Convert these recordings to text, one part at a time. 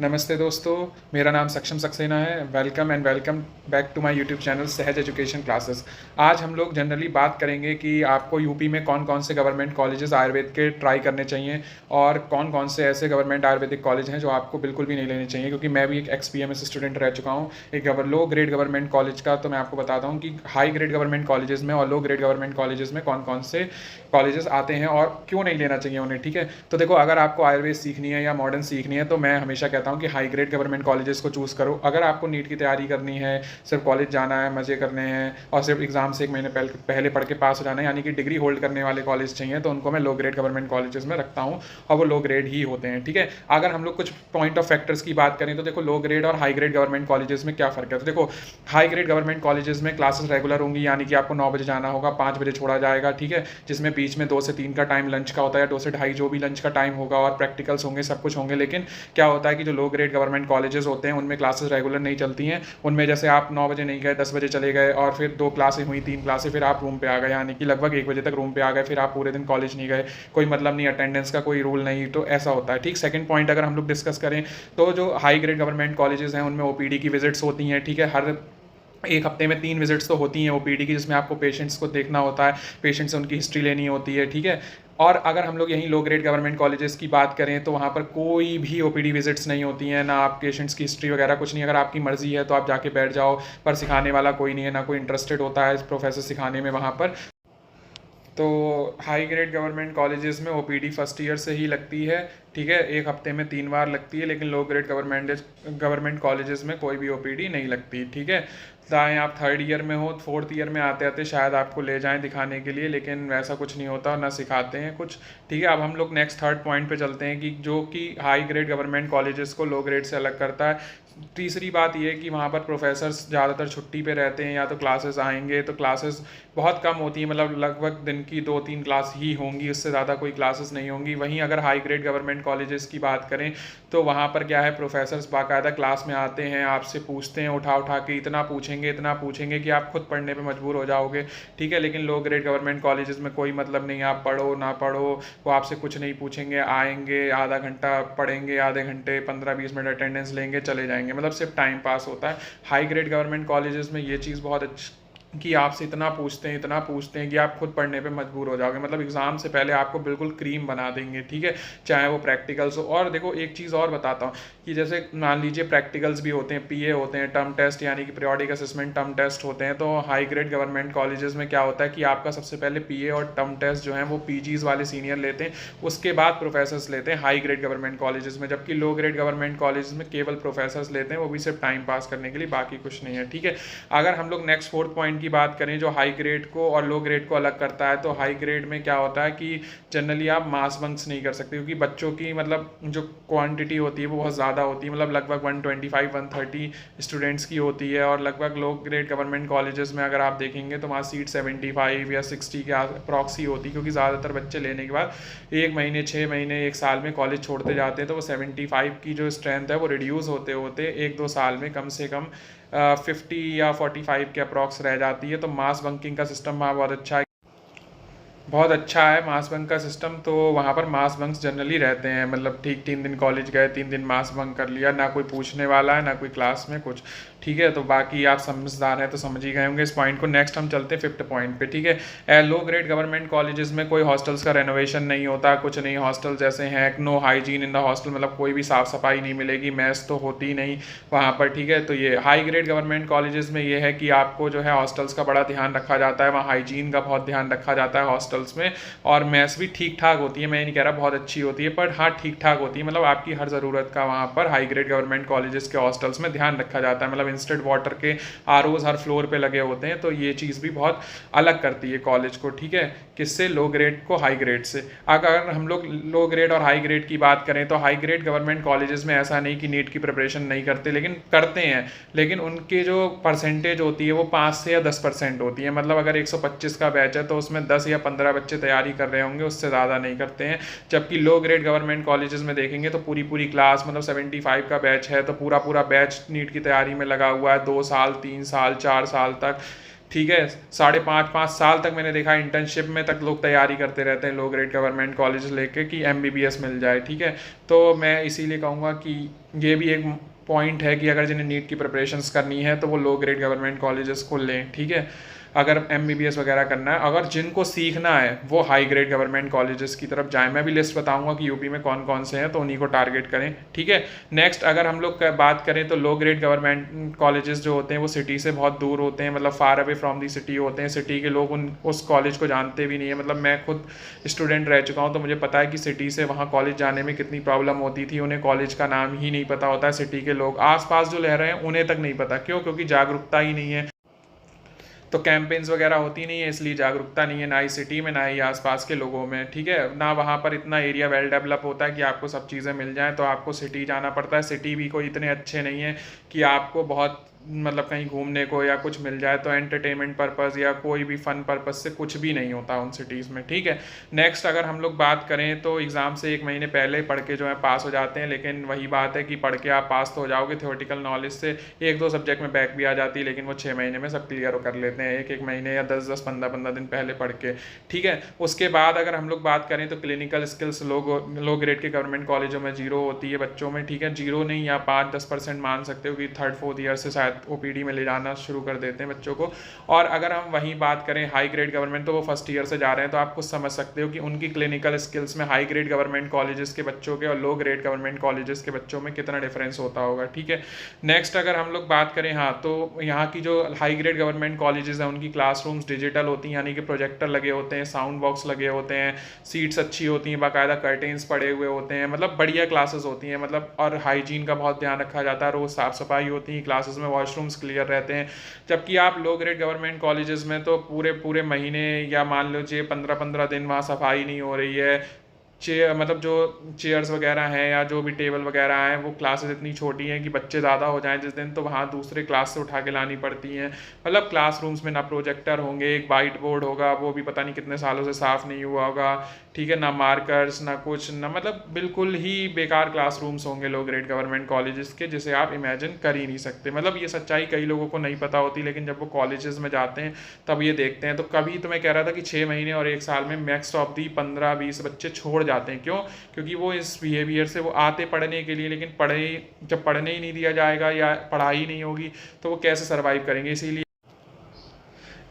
नमस्ते दोस्तों, मेरा नाम सक्षम सक्सेना है। Welcome and welcome back to my YouTube channel Sahaj education classes. आज हम लोग जनरली बात करेंगे कि आपको यूपी में कौन कौन से गवर्नमेंट कॉलेजेस आयुर्वेद के ट्राई करने चाहिए और कौन कौन से ऐसे गवर्नमेंट आयुर्वेदिक कॉलेज हैं जो आपको बिल्कुल भी नहीं लेने चाहिए। क्योंकि मैं भी एक एक्सपीएमएस स्टूडेंट रह चुका हूँ एक लो ग्रेड गवर्नमेंट कॉलेज का। तो मैं आपको बताता हूँ कि हाई ग्रेड गवर्नमेंट कॉलेजेस में और लो ग्रेड गवर्नमेंट कॉलेजेस में कौन कौन से कॉलेजेस आते हैं और क्यों नहीं लेना चाहिए उन्हें। ठीक है, तो देखो, अगर आपको आयुर्वेद सीखनी है या मॉडर्न सीखनी है तो मैं हमेशा कहता हूँ कि हाई ग्रेड गवर्नमेंट कॉलेजेस को चूज़ करो। अगर आपको नीट की तैयारी करनी है, सिर्फ कॉलेज जाना है, मज़े करने हैं और सिर्फ एग्जाम से एक महीने पहले पढ़ के पास हो जाना है, यानी कि डिग्री होल्ड करने वाले कॉलेज चाहिए, तो उनको मैं लो ग्रेड गवर्नमेंट कॉलेजेस में रखता हूँ और वो लो ग्रेड ही होते हैं। ठीक है, अगर हम लोग कुछ पॉइंट ऑफ फैक्टर्स की बात करें तो देखो, लो ग्रेड और हाई ग्रेड गवर्नमेंट कॉलेजेस में क्या फ़र्क है। तो देखो, हाई ग्रेड गवर्नमेंट कॉलेजेस में क्लासेस रेगुलर होंगी, यानी कि आपको 9 बजे जाना होगा, 5 बजे छोड़ा जाएगा। ठीक है, जिसमें बीच में 2 से 3 का टाइम लंच का होता है, 2 से ढाई जो भी लंच का टाइम होगा, और प्रैक्टिकल्स होंगे, सब कुछ होंगे। लेकिन क्या होता है कि जो लो ग्रेड गवर्नमेंट कॉलेजेस होते हैं उनमें क्लासेस रेगुलर नहीं चलती हैं। उनमें जैसे आप 9 बजे नहीं गए, 10 बजे चले गए और फिर 2 क्लासें हुई, 3 क्लासें, फिर आप रूम पे आ गए, यानी कि लगभग 1 बजे तक रूम पे आ गए, फिर आप पूरे दिन कॉलेज नहीं गए, कोई मतलब नहीं, अटेंडेंस का कोई रूल नहीं। तो ऐसा होता है। ठीक, सेकंड पॉइंट अगर हम लोग डिस्कस करें तो जो हाई ग्रेड गवर्नमेंट कॉलेजेस हैं उनमें ओपीडी की विजिट्स होती हैं। ठीक है, हर एक हफ्ते में 3 विजिट्स तो होती हैं ओपीडी की, जिसमें आपको पेशेंट्स को देखना होता है, पेशेंट से उनकी हिस्ट्री लेनी होती है। ठीक है, और अगर हम लोग यहीं लो ग्रेड गवर्नमेंट कॉलेजेस की बात करें तो वहाँ पर कोई भी ओपीडी विजिट्स नहीं होती हैं, ना आप पेशेंट्स की हिस्ट्री वगैरह कुछ नहीं। अगर आपकी मर्जी है तो आप जाके बैठ जाओ, पर सिखाने वाला कोई नहीं है, ना कोई इंटरेस्टेड होता है प्रोफेसर सिखाने में वहाँ पर। तो हाई ग्रेड गवर्नमेंट कॉलेजेस में ओपीडी फर्स्ट ईयर से ही लगती है। ठीक है, एक हफ्ते में 3 बार लगती है। लेकिन लो ग्रेड गवर्नमेंट कॉलेजेस में कोई भी ओपीडी नहीं लगती। ठीक है, चाहे आप 3rd ईयर में हो, 4th ईयर में आते आते शायद आपको ले जाएं दिखाने के लिए, लेकिन वैसा कुछ नहीं होता, ना सिखाते हैं कुछ। ठीक है, अब हम लोग नेक्स्ट थर्ड पॉइंट पे चलते हैं कि जो कि हाई ग्रेड गवर्नमेंट कॉलेजेस को लो ग्रेड से अलग करता है। तीसरी बात यह है कि वहाँ पर प्रोफेसर्स ज़्यादातर छुट्टी पे रहते हैं, या तो क्लासेस आएंगे तो क्लासेस बहुत कम होती है, मतलब लगभग दिन की 2-3 क्लास ही होंगी, उससे ज़्यादा कोई क्लासेस नहीं होंगी। वहीं अगर हाई ग्रेड गवर्नमेंट कॉलेजेस की बात करें तो वहाँ पर क्या है, प्रोफेसर्स बाकायदा क्लास में आते हैं, आपसे पूछते हैं, उठा उठा के इतना पूछेंगे कि आप खुद पढ़ने पे मजबूर हो जाओगे। ठीक है, लेकिन लो ग्रेड गवर्नमेंट कॉलेजेस में कोई मतलब नहीं, आप पढ़ो ना पढ़ो, वो आपसे कुछ नहीं पूछेंगे, आएंगे, आधा घंटा पढ़ेंगे, आधे घंटे 15-20 मिनट अटेंडेंस लेंगे, चले जाएंगे, मतलब सिर्फ टाइम पास होता है। हाई ग्रेड गवर्नमेंट कॉलेजेस में ये चीज़ बहुत अच्छी कि आपसे इतना पूछते हैं कि आप खुद पढ़ने पे मजबूर हो जाओगे, मतलब एग्ज़ाम से पहले आपको बिल्कुल क्रीम बना देंगे। ठीक है, चाहे वो प्रैक्टिकल्स हो। और देखो, एक चीज़ और बताता हूँ कि जैसे मान लीजिए प्रैक्टिकल्स भी होते हैं, पीए होते हैं, टर्म टेस्ट यानी कि पीरियोडिक असेसमेंट टर्म टेस्ट होते हैं। तो हाई ग्रेड गवर्नमेंट कॉलेजेस में क्या होता है कि आपका सबसे पहले पीए और टर्म टेस्ट जो है वो पीजीज वाले सीनियर लेते हैं, उसके बाद प्रोफेसर्स लेते हैं हाई ग्रेड गवर्नमेंट कॉलेजेस में। जबकि लो ग्रेड गवर्नमेंट कॉलेजेस में केवल प्रोफेसर्स लेते हैं, वो भी सिर्फ टाइम पास करने के लिए, बाकी कुछ नहीं है। ठीक है, अगर हम लोग नेक्स्ट 4th पॉइंट की बात करें जो हाई ग्रेड को और लो ग्रेड को अलग करता है, तो हाई ग्रेड में क्या होता है कि जनरली आप मास बंक्स नहीं कर सकते, क्योंकि बच्चों की मतलब जो क्वांटिटी होती है वो बहुत ज़्यादा होती है, मतलब लगभग 125-130 स्टूडेंट्स की होती है। और लगभग लो ग्रेड गवर्नमेंट कॉलेजेस में अगर आप देखेंगे तो वहाँ सीट 75 या 60 के अप्रॉक्सी होती है, क्योंकि ज़्यादातर बच्चे लेने के बाद 1 महीने, 6 महीने, 1 साल में कॉलेज छोड़ते जाते हैं। तो वो 75 की जो स्ट्रेंथ है वो रिड्यूस होते होते 1-2 साल में कम से कम 50 या 45 के अप्रॉक्स रह जाती है। तो मास बंकिंग का सिस्टम वहाँ बहुत अच्छा है मास बंक का सिस्टम। तो वहाँ पर मास बंक्स जनरली रहते हैं, मतलब ठीक 3 दिन कॉलेज गए, 3 दिन मास बंक कर लिया, ना कोई पूछने वाला है, ना कोई क्लास में कुछ। ठीक है, तो बाकी आप समझदार हैं तो समझ ही गए होंगे इस पॉइंट को। नेक्स्ट हम चलते हैं 5th पॉइंट पे। ठीक है, लो ग्रेड गवर्नमेंट कॉलेजेस में कोई हॉस्टल्स का रेनोवेशन नहीं होता, कुछ नहीं। हॉस्टल जैसे हैं, no hygiene in the hostel, मतलब कोई भी साफ़ सफाई नहीं मिलेगी, मैस तो होती ही नहीं वहाँ पर। ठीक है, तो ये हाई ग्रेड गवर्नमेंट कॉलेजेस में ये है कि आपको जो है हॉस्टल्स का बड़ा ध्यान रखा जाता है, वहाँ हाइजीन का बहुत ध्यान रखा जाता है हॉस्टल्स में। और मैथ्स भी ठीक ठाक होती है, मैं नहीं कह रहा बहुत अच्छी होती है, पर हाँ ठीक ठाक होती है, मतलब आपकी हर ज़रूरत का वहाँ पर हाई ग्रेड गवर्नमेंट कॉलेजेस के हॉस्टल्स में ध्यान रखा जाता है। मतलब इंस्टेंट वाटर के आरओज हर फ्लोर पे लगे होते हैं, तो ये चीज़ भी बहुत अलग करती है कॉलेज को। ठीक है, किससे, लो ग्रेड को हाई ग्रेड से। अगर हम लोग लो ग्रेड और हाई ग्रेड की बात करें तो हाई ग्रेड गवर्नमेंट कॉलेजेस में ऐसा नहीं कि नीट की प्रिपरेशन नहीं करते, लेकिन करते हैं, लेकिन उनके जो परसेंटेज होती है वो 5 से या 10% होती है। मतलब अगर 125 का बैच है तो उसमें 10 या 15 बच्चे तैयारी कर रहे होंगे, उससे ज़्यादा नहीं करते हैं। जबकि लो ग्रेड गवर्नमेंट कॉलेजेस में देखेंगे तो पूरी पूरी क्लास, मतलब 75 का बैच है तो पूरा पूरा बैच नीट की तैयारी में लगा हुआ है, 2 साल, 3 साल, 4 साल तक। ठीक है, 5.5 साल तक मैंने देखा इंटर्नशिप में तक लोग तैयारी करते रहते हैं लो ग्रेड गवर्नमेंट कॉलेज लेके कि एमबीबीएस मिल जाए। ठीक है, तो मैं इसीलिए कहूँगा कि ये भी एक पॉइंट है कि अगर जिन्हें नीट की प्रिपरेशंस करनी है तो वो लो ग्रेड गवर्नमेंट कॉलेजेस को लें। ठीक है, अगर एमबीबीएस वगैरह करना है, अगर जिनको सीखना है वो हाई ग्रेड गवर्नमेंट कॉलेजेस की तरफ जाएं। मैं भी लिस्ट बताऊंगा कि यूपी में कौन कौन से हैं, तो उन्हीं को टारगेट करें। ठीक है, नेक्स्ट अगर हम लोग बात करें तो लो ग्रेड गवर्नमेंट कॉलेजेस जो होते हैं वो सिटी से बहुत दूर होते हैं, मतलब far away from the city होते हैं। सिटी के लोग उस कॉलेज को जानते भी नहीं है। मतलब मैं खुद स्टूडेंट रह चुका हूँ तो मुझे पता है कि सिटी से वहाँ कॉलेज जाने में कितनी प्रॉब्लम होती थी। उन्हें कॉलेज का नाम ही नहीं पता होता है। सिटी के लोग आसपास जो रह रहे हैं उन्हें तक नहीं पता। क्यों? क्योंकि जागरूकता ही नहीं है, तो कैंपेन्स वगैरह होती नहीं है, इसलिए जागरूकता नहीं है, ना ही सिटी में ना ही आसपास के लोगों में। ठीक है, ना वहाँ पर इतना एरिया वेल डेवलप होता है कि आपको सब चीज़ें मिल जाएं, तो आपको सिटी जाना पड़ता है। सिटी भी कोई इतने अच्छे नहीं है कि आपको बहुत मतलब कहीं घूमने को या कुछ मिल जाए, तो एंटरटेनमेंट पर्पज़ या कोई भी फ़न पर्पज़ से कुछ भी नहीं होता उन सिटीज़ में। ठीक है, नेक्स्ट अगर हम लोग बात करें तो एग्ज़ाम से 1 महीने पहले पढ़ के जो है पास हो जाते हैं, लेकिन वही बात है कि पढ़ के आप पास तो हो जाओगे थ्योरेटिकल नॉलेज से, 1-2 सब्जेक्ट में बैक भी आ जाती है, लेकिन वो 6 महीने में सब क्लियर कर लेते हैं, 1-1 महीने या 10-10, 15-15 दिन पहले पढ़ के। ठीक है, उसके बाद अगर हम लोग बात करें तो क्लिनिकल स्किल्स लो ग्रेड के गवर्नमेंट कॉलेजों में जीरो होती है बच्चों में। ठीक है, जीरो नहीं, या 5-10% मान सकते हो कि 3rd-4th ईयर से शायद ओपीडी में ले जाना शुरू कर देते हैं बच्चों को। और अगर हम वहीं बात करें हाई ग्रेड गवर्नमेंट, तो वो 1st ईयर से जा रहे हैं, तो आप कुछ समझ सकते हो कि उनकी क्लिनिकल स्किल्स में हाई ग्रेड गवर्नमेंट कॉलेजेस के बच्चों के और लो ग्रेड गवर्नमेंट कॉलेजेस के बच्चों में कितना डिफरेंस होता होगा। ठीक है, नेक्स्ट अगर हम लोग बात करें, हाँ, तो यहाँ की जो हाई ग्रेड गवर्नमेंट कॉलेजेस हैं उनकी क्लासरूम्स डिजिटल होती हैं, यानी कि प्रोजेक्टर लगे होते हैं, साउंड बॉक्स लगे होते हैं, सीट्स अच्छी होती हैं, बाकायदा कर्टेन्स पड़े हुए होते हैं, मतलब बढ़िया क्लासेस होती हैं, मतलब और हाइजीन का बहुत ध्यान रखा जाता है, रोज़ साफ़ सफाई होती है, क्लासेस में वॉशरूम्स क्लियर रहते हैं। जबकि आप लो ग्रेड गवर्नमेंट कॉलेजेस में तो पूरे पूरे महीने या मान लीजिए 15-15 दिन वहाँ सफाई नहीं हो रही है। मतलब जो चेयर्स वगैरह हैं या जो भी टेबल वगैरह हैं, वो क्लासेस इतनी छोटी हैं कि बच्चे ज़्यादा हो जाएं जिस दिन, तो वहाँ दूसरे क्लास से उठा के लानी पड़ती हैं। मतलब क्लासरूम्स में ना प्रोजेक्टर होंगे, एक वाइट बोर्ड होगा, वो भी पता नहीं कितने सालों से साफ़ नहीं हुआ होगा। ठीक है, ना मार्कर्स ना कुछ, ना मतलब बिल्कुल ही बेकार क्लासरूम्स होंगे लो ग्रेड गवर्नमेंट कॉलेजेस के, जिसे आप इमेजिन कर ही नहीं सकते। मतलब ये सच्चाई कई लोगों को नहीं पता होती, लेकिन जब वो कॉलेजेस में जाते हैं तब ये देखते हैं। तो कभी तो मैं कह रहा था कि 6 महीने और 1 साल में मैक्स ऑफ दी 15-20 बच्चे छोड़ जाते हैं। क्यों? क्योंकि वो इस बिहेवियर से वो आते पढ़ने के लिए, लेकिन जब पढ़ने ही नहीं दिया जाएगा या पढ़ाई नहीं होगी तो वो कैसे सर्वाइव करेंगे।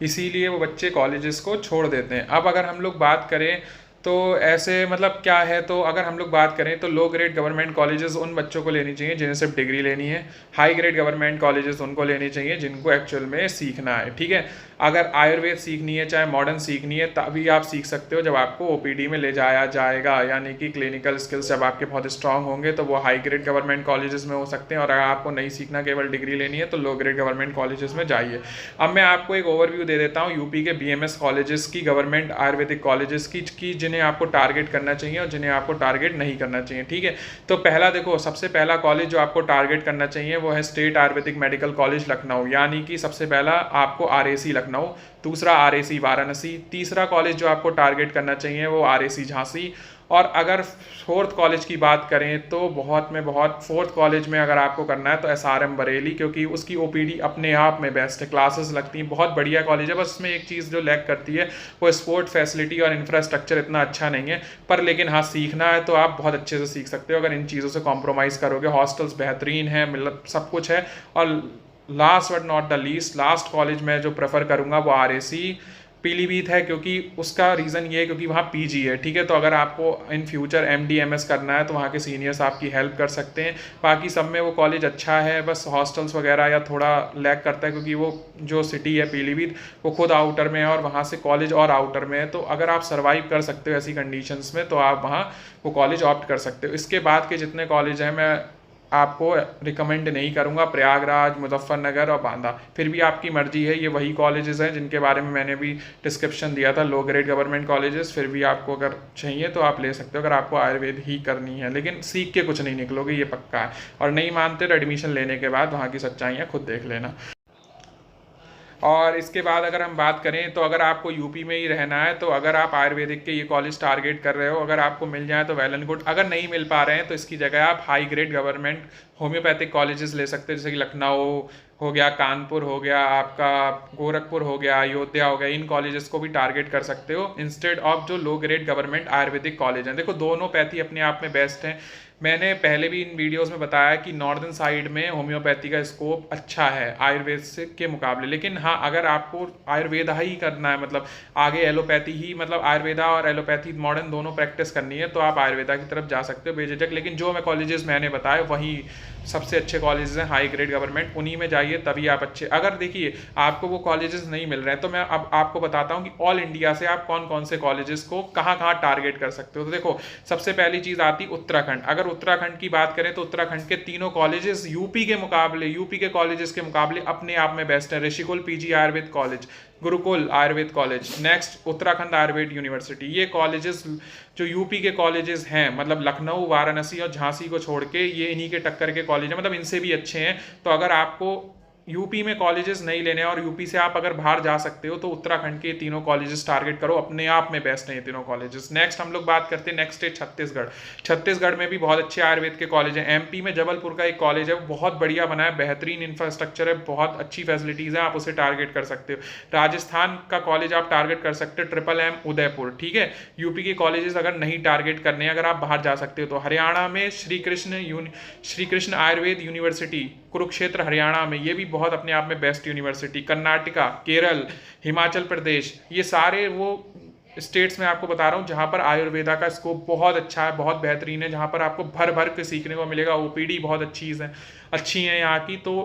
इसीलिए वो बच्चे कॉलेजेस को छोड़ देते हैं। अब अगर हम लोग बात करें तो ऐसे मतलब क्या है, तो अगर हम लोग बात करें तो लो ग्रेड गवर्नमेंट कॉलेजेस उन बच्चों को लेनी चाहिए जिन्हें सिर्फ डिग्री लेनी है। हाई ग्रेड गवर्नमेंट कॉलेजेस उनको लेनी चाहिए जिनको एक्चुअल में सीखना है। ठीक है, अगर आयुर्वेद सीखनी है, चाहे मॉडर्न सीखनी है, तभी आप सीख सकते हो जब आपको ओपीडी में ले जाया जाएगा, यानी कि क्लिनिकल स्किल्स जब आपके बहुत स्ट्रांग होंगे तो वो हाई ग्रेड गवर्नमेंट कॉलेजेस में हो सकते हैं। और अगर आपको नहीं सीखना, केवल डिग्री लेनी है, तो लो ग्रेड गवर्नमेंट कॉलेजेस में जाइए। अब मैं आपको एक ओवरव्यू दे देता हूँ यूपी के बीएमएस कॉलेजेस की, गवर्नमेंट आयुर्वेदिक कॉलेजेस की जिन्हें आपको टारगेट करना चाहिए और जिन्हें आपको टारगेट नहीं करना चाहिए। ठीक है, तो पहला देखो, सबसे पहला कॉलेज जो आपको टारगेट करना चाहिए वो है state Ayurvedic medical college Lucknow, यानी कि सबसे पहला आपको आरएसी लखनऊ, दूसरा आरएसी वाराणसी, तीसरा कॉलेज जो आपको टारगेट करना चाहिए वो आरएसी झांसी। और अगर 4th कॉलेज की बात करें तो बहुत 4th कॉलेज में अगर आपको करना है तो एसआरएम बरेली, क्योंकि उसकी ओपीडी अपने आप में बेस्ट है, क्लासेस लगती हैं, बहुत बढ़िया कॉलेज है। बस उसमें एक चीज़ जो लैक करती है वो स्पोर्ट फैसिलिटी और इंफ्रास्ट्रक्चर इतना अच्छा नहीं है, पर लेकिन हाँ, सीखना है तो आप बहुत अच्छे से सीख सकते हो अगर इन चीज़ों से कॉम्प्रोमाइज़ करोगे। हॉस्टल्स बेहतरीन है, मतलब सब कुछ है। और last but not the least, last college मैं जो प्रेफर करूँगा वो आरएसी पीलीभीत है, क्योंकि उसका रीज़न ये है क्योंकि वहाँ पीजी है। ठीक है, तो अगर आपको इन फ्यूचर एमडीएमएस करना है तो वहाँ के सीनियर्स आपकी हेल्प कर सकते हैं। बाकी सब में वो कॉलेज अच्छा है, बस हॉस्टल्स वगैरह या थोड़ा लैक करता है, क्योंकि वो जो सिटी है पीलीभीत वो खुद आउटर में है और वहाँ से कॉलेज और आउटर में है। तो अगर आप सर्वाइव कर सकते हो ऐसी कंडीशंस में तो आप वहाँ वो कॉलेज ऑप्ट कर सकते हो। इसके बाद के जितने कॉलेज हैं मैं आपको रिकमेंड नहीं करूंगा, प्रयागराज, मुजफ्फरनगर और बांदा, फिर भी आपकी मर्जी है। ये वही कॉलेजेस हैं जिनके बारे में मैंने भी डिस्क्रिप्शन दिया था, लो ग्रेड गवर्नमेंट कॉलेजेस। फिर भी आपको अगर चाहिए तो आप ले सकते हो, अगर आपको आयुर्वेद ही करनी है, लेकिन सीख के कुछ नहीं निकलोगे, ये पक्का है। और नहीं मानते तो एडमिशन लेने के बाद वहाँ की सच्चाइयाँ खुद देख लेना। और इसके बाद अगर हम बात करें तो अगर आपको यूपी में ही रहना है तो अगर आप आयुर्वेदिक के ये कॉलेज टारगेट कर रहे हो, अगर आपको मिल जाए तो वेल एंड गुड। अगर नहीं मिल पा रहे हैं तो इसकी जगह आप high grade government homeopathic colleges ले सकते हैं, जैसे कि लखनऊ हो गया, कानपुर हो गया, आपका गोरखपुर हो गया, अयोध्या हो गया। इन कॉलेजेस को भी टारगेट कर सकते हो इंस्टेड ऑफ जो low grade government Ayurvedic college हैं। देखो दोनों पैथी अपने आप में बेस्ट हैं। मैंने पहले भी इन वीडियोस में बताया कि नॉर्दर्न साइड में होम्योपैथी का स्कोप अच्छा है आयुर्वेद से के मुकाबले। लेकिन हाँ, अगर आपको आयुर्वेदा ही करना है, मतलब आगे एलोपैथी ही, मतलब आयुर्वेदा और एलोपैथी मॉडर्न दोनों प्रैक्टिस करनी है, तो आप आयुर्वेदा की तरफ जा सकते हो बेझिझक। लेकिन जो मैं कॉलेजेस मैंने बताए वही सबसे अच्छे कॉलेजेस हैं हाई ग्रेड गवर्नमेंट, उन्हीं में जाइए तभी आप अच्छे। अगर देखिए आपको वो कॉलेजेस नहीं मिल रहे हैं तो मैं अब आपको बताता हूँ कि ऑल इंडिया से आप कौन कौन से कॉलेजेस को कहाँ कहाँ टारगेट कर सकते हो। तो देखो सबसे पहली चीज़ आती उत्तराखंड। अगर उत्तराखंड की बात करें तो उत्तराखंड के तीनों कॉलेजेस यूपी के कॉलेजेस के मुकाबले अपने आप में बेस्ट है। Rishikul PG Ayurveda college, Gurukul Ayurveda college, next Uttarakhand Ayurveda university. ये कॉलेजेस जो यूपी के कॉलेजेस हैं, मतलब लखनऊ, वाराणसी और झांसी को छोड़ के ये इन्हीं के टक्कर के कॉलेज हैं, मतलब इनसे भी अच्छे हैं। तो अगर आपको यूपी में कॉलेजेस नहीं लेने और यूपी से आप अगर बाहर जा सकते हो तो उत्तराखंड के तीनों कॉलेजेस टारगेट करो, अपने आप में बेस्ट हैं ये तीनों कॉलेजेस। नेक्स्ट हम लोग बात करते हैं, नेक्स्ट है छत्तीसगढ़। छत्तीसगढ़ में भी बहुत अच्छे आयुर्वेद के कॉलेज हैं। एमपी में जबलपुर का एक कॉलेज है, वो बहुत बढ़िया बना है, बेहतरीन इंफ्रास्ट्रक्चर है, बहुत अच्छी फैसिलिटीज़ है, आप उसे टारगेट कर सकते हो। राजस्थान का कॉलेज आप टारगेट कर सकते हो MMM उदयपुर, ठीक है। यूपी के कॉलेजेस अगर नहीं टारगेट करने, अगर आप बाहर जा सकते हो तो हरियाणा में श्री कृष्ण आयुर्वेद यूनिवर्सिटी कुरुक्षेत्र हरियाणा में, ये भी बहुत अपने आप में बेस्ट यूनिवर्सिटी। कर्नाटका, केरल, हिमाचल प्रदेश, ये सारे वो स्टेट्स में आपको बता रहा हूँ जहाँ पर आयुर्वेदा का स्कोप बहुत अच्छा है, बहुत बेहतरीन है, जहाँ पर आपको भर भर के सीखने को मिलेगा। ओपीडी बहुत अच्छी है यहाँ की। तो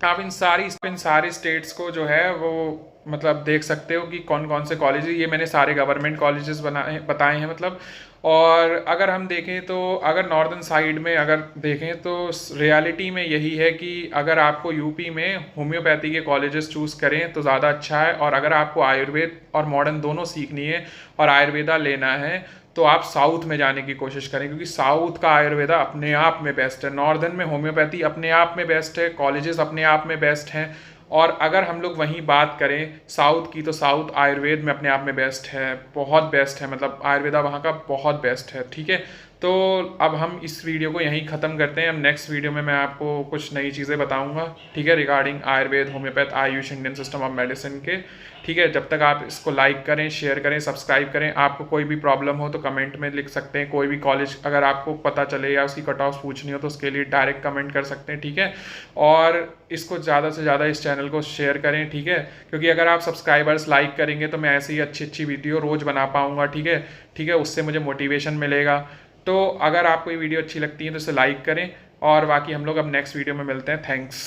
आप इन सारी स्टेट्स को जो है वो मतलब देख सकते हो कि कौन कौन से कॉलेज, ये मैंने सारे गवर्नमेंट कॉलेजेस बताए हैं मतलब। और अगर हम देखें तो अगर नॉर्दर्न साइड में अगर देखें तो रियलिटी में यही है कि अगर आपको यूपी में होम्योपैथी के कॉलेजेस चूज़ करें तो ज़्यादा अच्छा है। और अगर आपको आयुर्वेद और मॉडर्न दोनों सीखनी है और आयुर्वेदा लेना है तो आप साउथ में जाने की कोशिश करें, क्योंकि साउथ का आयुर्वेदा अपने आप में बेस्ट है। नॉर्दर्न में होम्योपैथी अपने आप में बेस्ट है, कॉलेजेस अपने आप में बेस्ट हैं। और अगर हम लोग वहीं बात करें साउथ की तो साउथ आयुर्वेद में अपने आप में बेस्ट है, बहुत बेस्ट है, मतलब आयुर्वेदा वहाँ का बहुत बेस्ट है, ठीक है। तो अब हम इस वीडियो को यहीं ख़त्म करते हैं। अब नेक्स्ट वीडियो में मैं आपको कुछ नई चीज़ें बताऊंगा, ठीक है, regarding Ayurveda, homeopath, Ayush, Indian system of medicine के, ठीक है। जब तक आप इसको लाइक करें, शेयर करें, सब्सक्राइब करें। आपको कोई भी प्रॉब्लम हो तो कमेंट में लिख सकते हैं। कोई भी कॉलेज अगर आपको पता चले या उसकी कट ऑफ पूछनी हो तो उसके लिए डायरेक्ट कमेंट कर सकते हैं, ठीक है। और इसको ज़्यादा से ज़्यादा इस चैनल को शेयर करें, ठीक है, क्योंकि अगर आप सब्सक्राइबर्स लाइक करेंगे तो मैं ऐसी ही अच्छी वीडियो रोज़ बना पाऊँगा, ठीक है, ठीक है। उससे मुझे मोटिवेशन मिलेगा। तो अगर आपको ये वीडियो अच्छी लगती है तो इसे लाइक करें, और बाकी हम लोग अब नेक्स्ट वीडियो में मिलते हैं। थैंक्स।